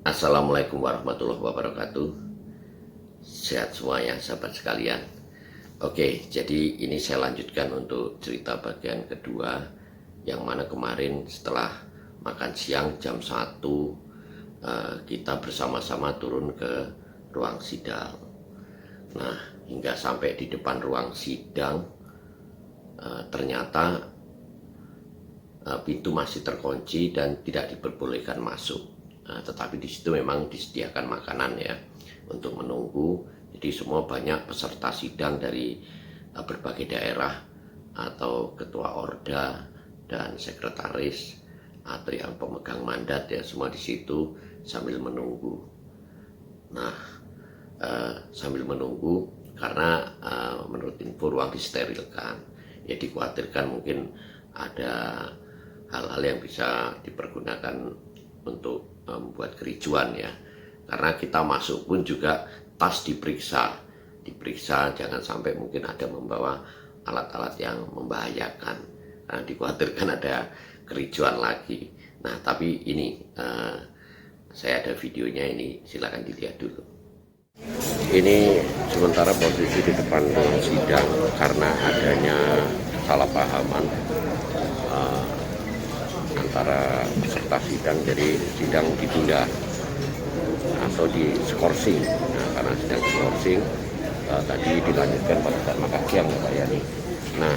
Assalamualaikum warahmatullahi wabarakatuh. Sehat semua ya sahabat sekalian. Oke, jadi ini saya lanjutkan untuk cerita bagian kedua, yang mana kemarin setelah makan siang jam 1 kita bersama-sama turun ke ruang sidang. Nah, hingga sampai di depan ruang sidang ternyata pintu masih terkunci dan tidak diperbolehkan masuk. Tetapi di situ memang disediakan makanan ya untuk menunggu. Jadi semua banyak peserta sidang dari berbagai daerah atau ketua orda dan sekretaris atau yang pemegang mandat ya, semua di situ sambil menunggu. Nah, sambil menunggu karena menurut info ruang disterilkan. Ya dikhawatirkan mungkin ada hal-hal yang bisa dipergunakan untuk membuat kericuan ya. Karena kita masuk pun juga tas diperiksa jangan sampai mungkin ada membawa alat-alat yang membahayakan, karena dikhawatirkan ada kericuan lagi. Nah tapi ini saya ada videonya, ini silakan dilihat dulu. Ini sementara posisi di depan ruang sidang karena adanya kesalahpahaman antara peserta sidang, jadi sidang ditunda atau diskorsing. Nah, karena sedang diskorsing tadi dilanjutkan pada saat makan siang ya Pak Yani. Nah,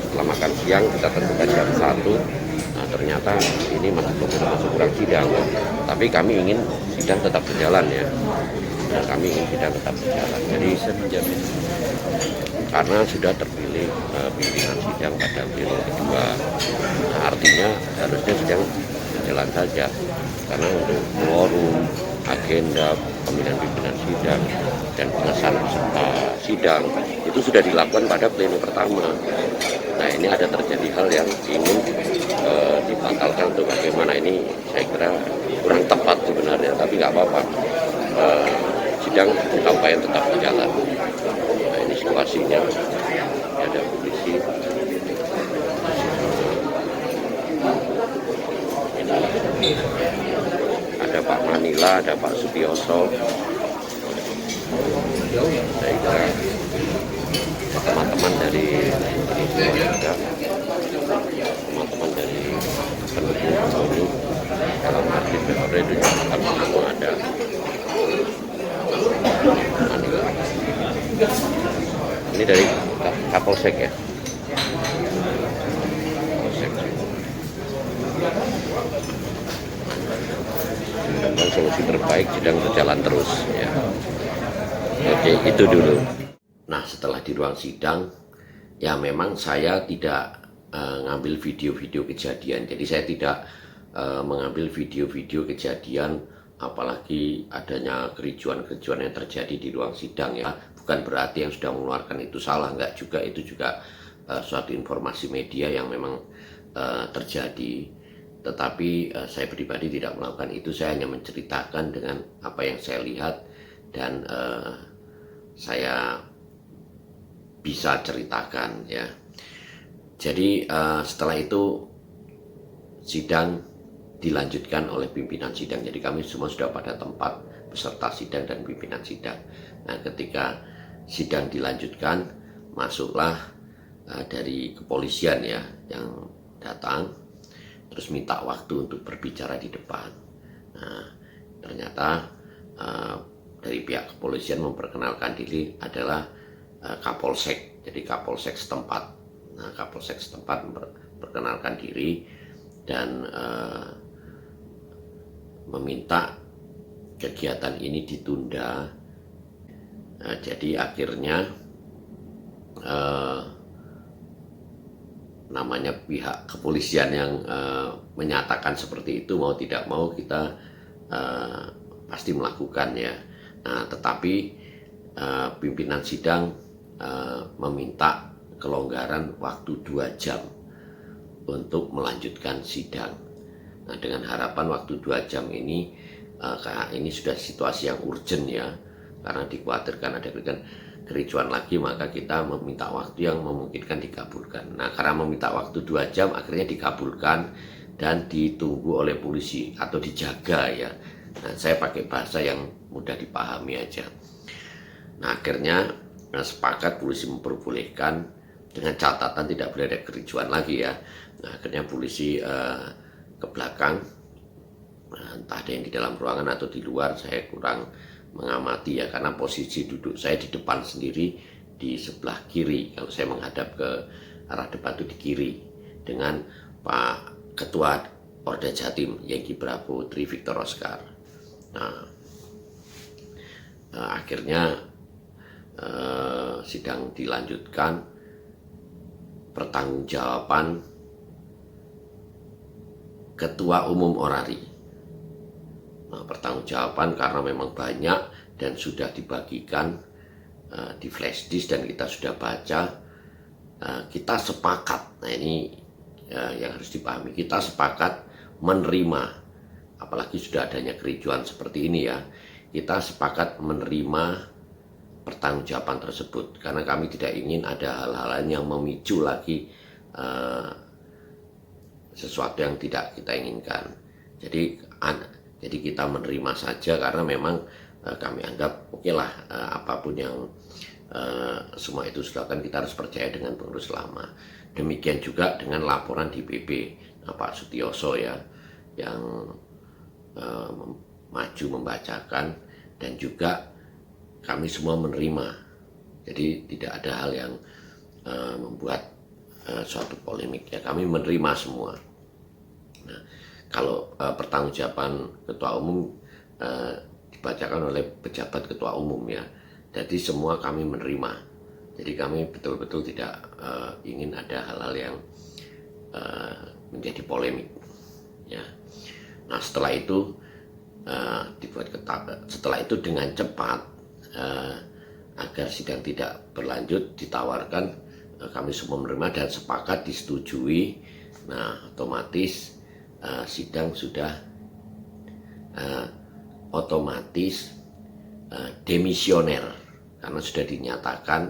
setelah makan siang kita tentukan jam 1. Nah, ternyata ini masih belum masuk ruang sidang, tapi kami ingin sidang tetap berjalan ya. Nah, kami ingin sidang tetap berjalan. Jadi saya menjamin karena sudah terpilih pimpinan sidang pada periode kedua. Nah, artinya harusnya sidang berjalan saja, karena untuk quorum, agenda pemilihan pimpinan sidang dan pengesahan peserta sidang itu sudah dilakukan pada pleno pertama. Nah, ini ada terjadi hal yang ingin dibatalkan untuk bagaimana, ini saya kira kurang tepat sebenarnya, tapi nggak apa-apa. Sidang kita upayakan tetap berjalan. Nah, ini situasinya, ada polisi. Ini ada Pak Manila, ada Pak Sutioso. Saya kira teman-teman dari ini semua juga, teman-teman dari pendukung ini dalam arti PPR itu juga semua ada. Manila. Ini dari Kapolsek ya. Kapolsek. Dan solusi terbaik sedang berjalan terus ya. Oke, itu dulu. Nah, setelah di ruang sidang ya memang saya tidak ngambil video-video kejadian. Jadi saya tidak mengambil video-video kejadian, apalagi adanya kericuan-kericuan yang terjadi di ruang sidang ya. Bukan berarti yang sudah mengeluarkan itu salah, enggak juga, itu juga suatu informasi media yang memang terjadi. Tetapi saya pribadi tidak melakukan itu, saya hanya menceritakan dengan apa yang saya lihat dan saya bisa ceritakan ya. Jadi setelah itu sidang dilanjutkan oleh pimpinan sidang. Jadi kami semua sudah pada tempat, peserta sidang dan pimpinan sidang. Nah, ketika sidang dilanjutkan, masuklah dari kepolisian ya yang datang, terus minta waktu untuk berbicara di depan. Nah, ternyata dari pihak kepolisian memperkenalkan diri adalah Kapolsek, jadi Kapolsek setempat. Nah, Kapolsek setempat memperkenalkan diri dan meminta kegiatan ini ditunda. Nah, jadi akhirnya namanya pihak kepolisian yang menyatakan seperti itu, mau tidak mau kita pasti melakukan ya. Nah, tetapi pimpinan sidang meminta kelonggaran waktu 2 jam untuk melanjutkan sidang. Nah, dengan harapan waktu 2 jam ini, karena ini sudah situasi yang urgent ya, karena dikhawatirkan ada kericuan lagi, maka kita meminta waktu yang memungkinkan dikabulkan. Nah, karena meminta waktu 2 jam akhirnya dikabulkan dan ditunggu oleh polisi atau dijaga ya. Nah, saya pakai bahasa yang mudah dipahami aja. Nah, akhirnya sepakat polisi memperbolehkan dengan catatan tidak boleh ada kericuan lagi ya. Nah, akhirnya polisi ke belakang, entah ada yang di dalam ruangan atau di luar, saya kurang mengamati ya, karena posisi duduk saya di depan sendiri di sebelah kiri. Kalau saya menghadap ke arah depan itu di kiri, dengan Pak Ketua Polda Jatim Yengki Prabowo Tri Victor Oscar. Nah, akhirnya sidang dilanjutkan, pertanggungjawaban Ketua Umum Orari. Nah, pertanggungjawaban karena memang banyak dan sudah dibagikan di flash disk dan kita sudah baca, kita sepakat. Nah, ini yang harus dipahami, kita sepakat menerima, apalagi sudah adanya kericuan seperti ini ya, kita sepakat menerima pertanggungjawaban tersebut, karena kami tidak ingin ada hal-hal lain yang memicu lagi sesuatu yang tidak kita inginkan. Jadi kita menerima saja, karena memang kami anggap oke lah, apapun yang semua itu sudah kan, kita harus percaya dengan pengurus lama. Demikian juga dengan laporan DPP Pak Sutioso ya, yang maju membacakan, dan juga kami semua menerima. Jadi tidak ada hal yang membuat suatu polemik ya, kami menerima semua. Nah, kalau pertanggungjawaban ketua umum dibacakan oleh pejabat ketua umum ya, jadi semua kami menerima. Jadi kami betul-betul tidak ingin ada hal-hal yang menjadi polemik ya. Nah, setelah itu setelah itu dengan cepat, agar sidang tidak berlanjut, ditawarkan, kami semua menerima dan sepakat disetujui. Nah, otomatis sidang sudah otomatis demisioner, karena sudah dinyatakan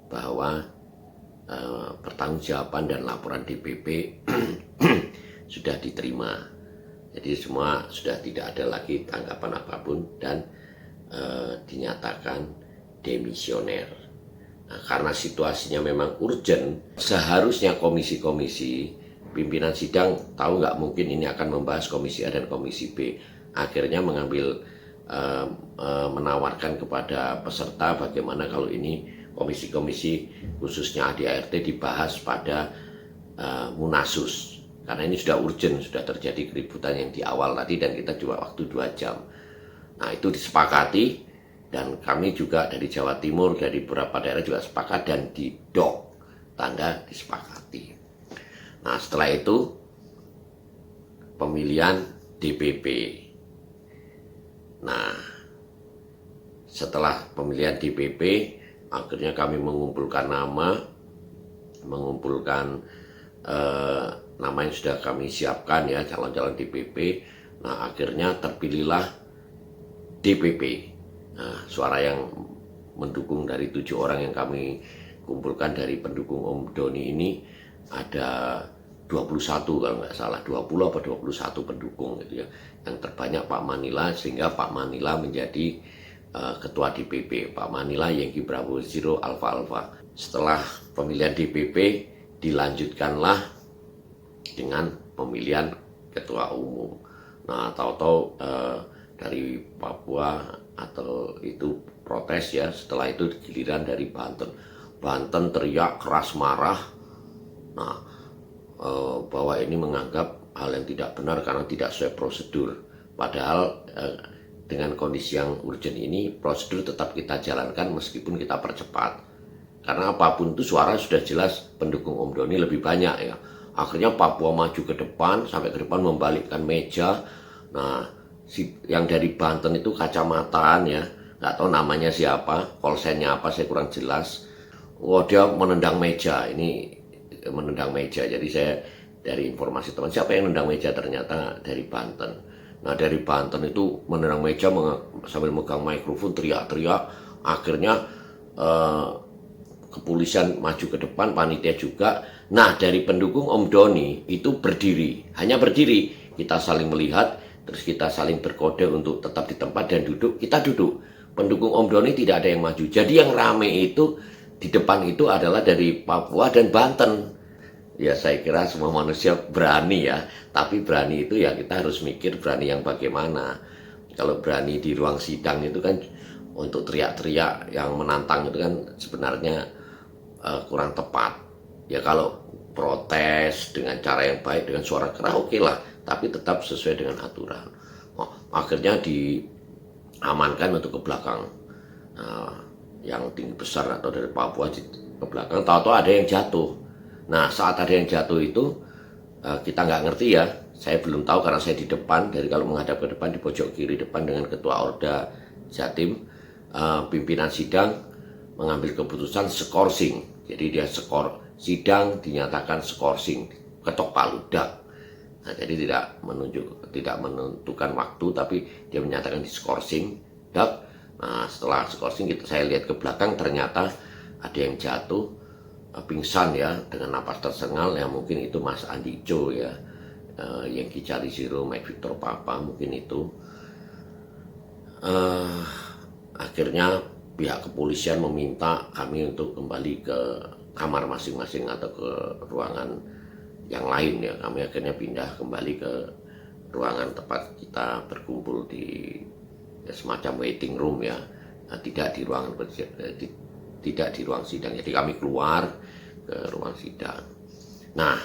bahwa pertanggungjawaban dan laporan DPP sudah diterima. Jadi semua sudah tidak ada lagi tanggapan apapun dan dinyatakan demisioner. Nah, karena situasinya memang urgent, seharusnya komisi-komisi pimpinan sidang tahu nggak mungkin ini akan membahas komisi A dan komisi B. Akhirnya mengambil menawarkan kepada peserta bagaimana kalau ini komisi-komisi khususnya ADART dibahas pada Munasus, karena ini sudah urgent, sudah terjadi keributan yang di awal tadi dan kita cuma waktu 2 jam. Nah, itu disepakati, dan kami juga dari Jawa Timur, dari beberapa daerah juga sepakat, dan di dok tanda disepakati. Nah, setelah itu pemilihan DPP. Nah, setelah pemilihan DPP, akhirnya kami mengumpulkan nama, nama yang sudah kami siapkan ya, calon-calon DPP. Nah, akhirnya terpilihlah DPP. Nah, suara yang mendukung dari 7 orang yang kami kumpulkan dari pendukung Om Doni ini ada 21 kalau nggak salah, 20 atau 21 pendukung gitu ya. Yang terbanyak Pak Manila, sehingga Pak Manila menjadi ketua DPP. Pak Manila Yengki Prabowo Zero Alfa Alfa. Setelah pemilihan DPP dilanjutkanlah dengan pemilihan ketua umum. Nah, tahu-tahu dari Papua atau itu protes ya, setelah itu giliran dari Banten. Banten teriak keras marah, nah bahwa ini menganggap hal yang tidak benar karena tidak sesuai prosedur. Padahal dengan kondisi yang urgent ini, prosedur tetap kita jalankan meskipun kita percepat. Karena apapun itu suara sudah jelas pendukung Om Doni lebih banyak ya. Akhirnya Papua maju ke depan, sampai ke depan membalikkan meja. Nah, yang dari Banten itu kacamataan ya, nggak tahu namanya siapa, kolsennya apa saya kurang jelas. Oh, dia menendang meja, ini menendang meja. Jadi saya dari informasi teman, siapa yang menendang meja, ternyata dari Banten. Nah, dari Banten itu menendang meja sambil megang mikrofon, teriak-teriak. Akhirnya kepolisian maju ke depan, panitia juga. Nah, dari pendukung Om Doni itu berdiri, hanya berdiri. Kita saling melihat, terus kita saling berkode untuk tetap di tempat dan duduk, kita duduk. Pendukung Om Doni tidak ada yang maju. Jadi yang rame itu di depan itu adalah dari Papua dan Banten. Ya saya kira semua manusia berani ya, tapi berani itu ya kita harus mikir berani yang bagaimana. Kalau berani di ruang sidang itu kan untuk teriak-teriak yang menantang itu kan sebenarnya kurang tepat. Ya kalau protes dengan cara yang baik, dengan suara keras oke lah, tapi tetap sesuai dengan aturan. Oh, akhirnya diamankan untuk ke belakang. Yang tinggi besar atau dari Papua ke belakang, tahu-tahu ada yang jatuh. Nah saat ada yang jatuh itu kita nggak ngerti ya, saya belum tahu karena saya di depan, dari kalau menghadap ke depan di pojok kiri depan dengan Ketua Orda Jatim, pimpinan sidang mengambil keputusan skorsing. Jadi dia sidang dinyatakan skorsing, ketok palu dak. Nah, jadi tidak menentukan waktu, tapi dia menyatakan di skorsing dak. Nah setelah skorsing saya lihat ke belakang, ternyata ada yang jatuh pingsan ya dengan napas tersengal, ya mungkin itu Mas Andi Jo ya, yang Charlie Zero, Mike Victor Papa mungkin itu. Akhirnya pihak kepolisian meminta kami untuk kembali ke kamar masing-masing atau ke ruangan yang lain ya. Kami akhirnya pindah kembali ke ruangan tempat kita berkumpul di semacam waiting room ya, tidak di ruangan tidak di ruang sidang. Jadi kami keluar ke ruang sidang. Nah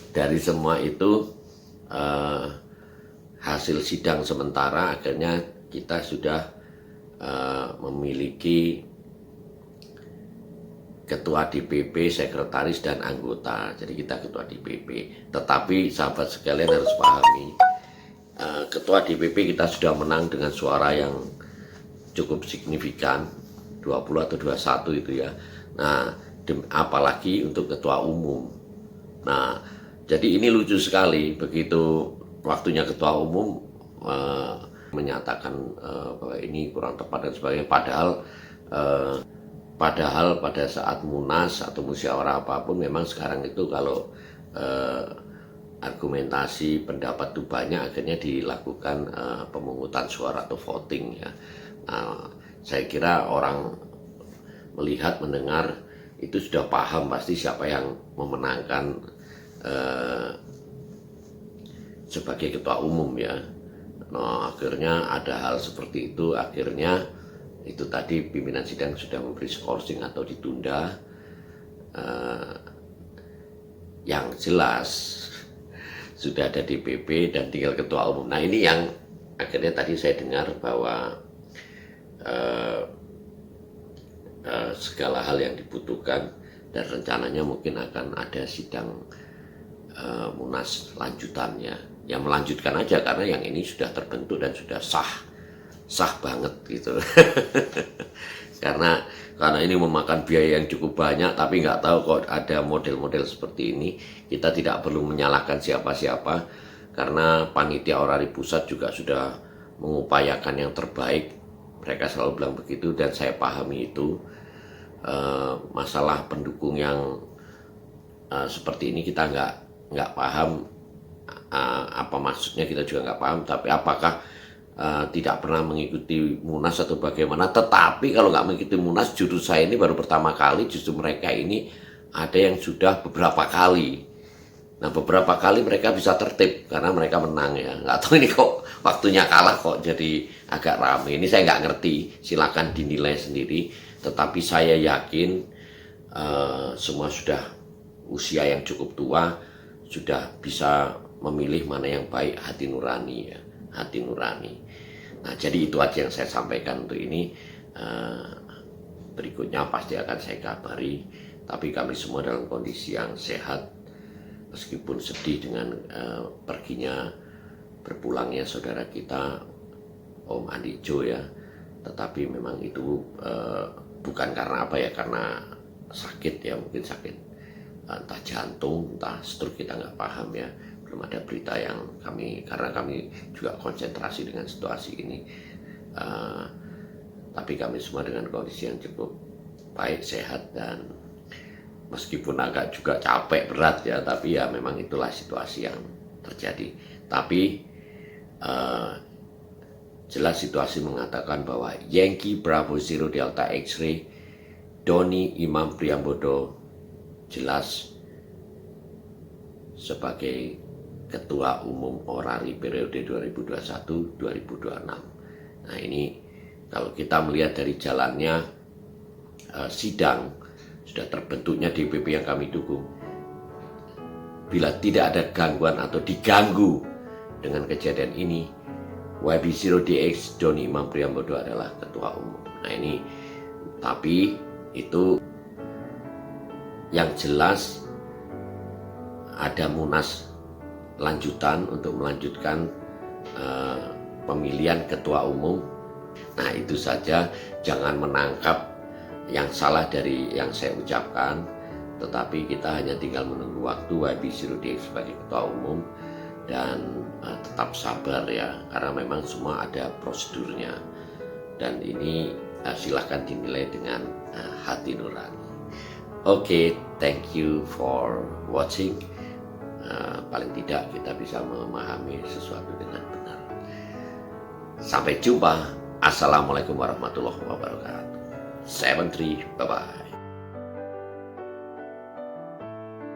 dari semua itu hasil sidang sementara akhirnya kita sudah memiliki ketua DPP, sekretaris dan anggota. Jadi kita ketua DPP. Tetapi sahabat sekalian harus pahami, ketua DPP kita sudah menang dengan suara yang cukup signifikan, 20 atau 21 itu ya. Nah apalagi untuk ketua umum. Nah jadi ini lucu sekali, begitu waktunya ketua umum menyatakan bahwa ini kurang tepat dan sebagainya, padahal pada saat munas atau musyawarah apapun memang sekarang itu kalau argumentasi pendapat itu banyak, akhirnya dilakukan pemungutan suara atau voting ya. Saya kira orang melihat mendengar itu sudah paham pasti siapa yang memenangkan sebagai ketua umum ya. Nah akhirnya ada hal seperti itu, akhirnya itu tadi pimpinan sidang sudah memberi skorsing atau ditunda. Yang jelas sudah ada DPP dan tinggal ketua umum. Nah ini yang akhirnya tadi saya dengar bahwa segala hal yang dibutuhkan dan rencananya mungkin akan ada sidang munas lanjutannya. Ya melanjutkan aja karena yang ini sudah terbentuk dan sudah sah banget gitu. karena ini memakan biaya yang cukup banyak, tapi nggak tahu kok ada model-model seperti ini. Kita tidak perlu menyalahkan siapa-siapa karena panitia orari pusat juga sudah mengupayakan yang terbaik. Mereka selalu bilang begitu dan saya pahami itu. Masalah pendukung yang seperti ini kita nggak paham apa maksudnya, kita juga nggak paham. Tapi apakah tidak pernah mengikuti munas atau bagaimana? Tetapi kalau nggak mengikuti munas, justru saya ini baru pertama kali, justru mereka ini ada yang sudah beberapa kali. Nah beberapa kali mereka bisa tertib karena mereka menang ya. Nggak tahu ini kok waktunya kalah kok jadi agak rame. Ini saya nggak ngerti, silakan dinilai sendiri. Tetapi saya yakin semua sudah usia yang cukup tua, sudah bisa memilih mana yang baik, hati nurani ya, hati nurani. Nah jadi itu aja yang saya sampaikan untuk ini. Berikutnya pasti akan saya kabari, tapi kami semua dalam kondisi yang sehat, meskipun sedih dengan perginya, berpulangnya saudara kita Om Andi Jo ya. Tetapi memang itu bukan karena apa ya, karena sakit ya, mungkin sakit entah jantung, entah stroke, kita nggak paham ya. Belum ada berita yang karena kami juga konsentrasi dengan situasi ini. Tapi kami semua dengan kondisi yang cukup baik, sehat, dan meskipun agak juga capek, berat ya, tapi ya memang itulah situasi yang terjadi. Tapi jelas situasi mengatakan bahwa Yankee Bravo Zero Delta X-ray Doni Imam Priambodo jelas sebagai Ketua Umum Orari periode 2021-2026. Nah ini kalau kita melihat dari jalannya sidang, sudah terbentuknya DPP yang kami dukung. Bila tidak ada gangguan atau diganggu dengan kejadian ini, YB0DX Doni Imam Priambodo adalah Ketua Umum. Nah ini, tapi itu yang jelas ada munas lanjutan untuk melanjutkan pemilihan ketua umum. Nah itu saja, jangan menangkap yang salah dari yang saya ucapkan, tetapi kita hanya tinggal menunggu waktu YB0DX sebagai ketua umum dan tetap sabar ya, karena memang semua ada prosedurnya dan ini silahkan dinilai dengan hati nurani. Oke, thank you for watching. Paling tidak kita bisa memahami sesuatu dengan benar. Sampai jumpa. Assalamualaikum warahmatullahi wabarakatuh. 73, bye-bye.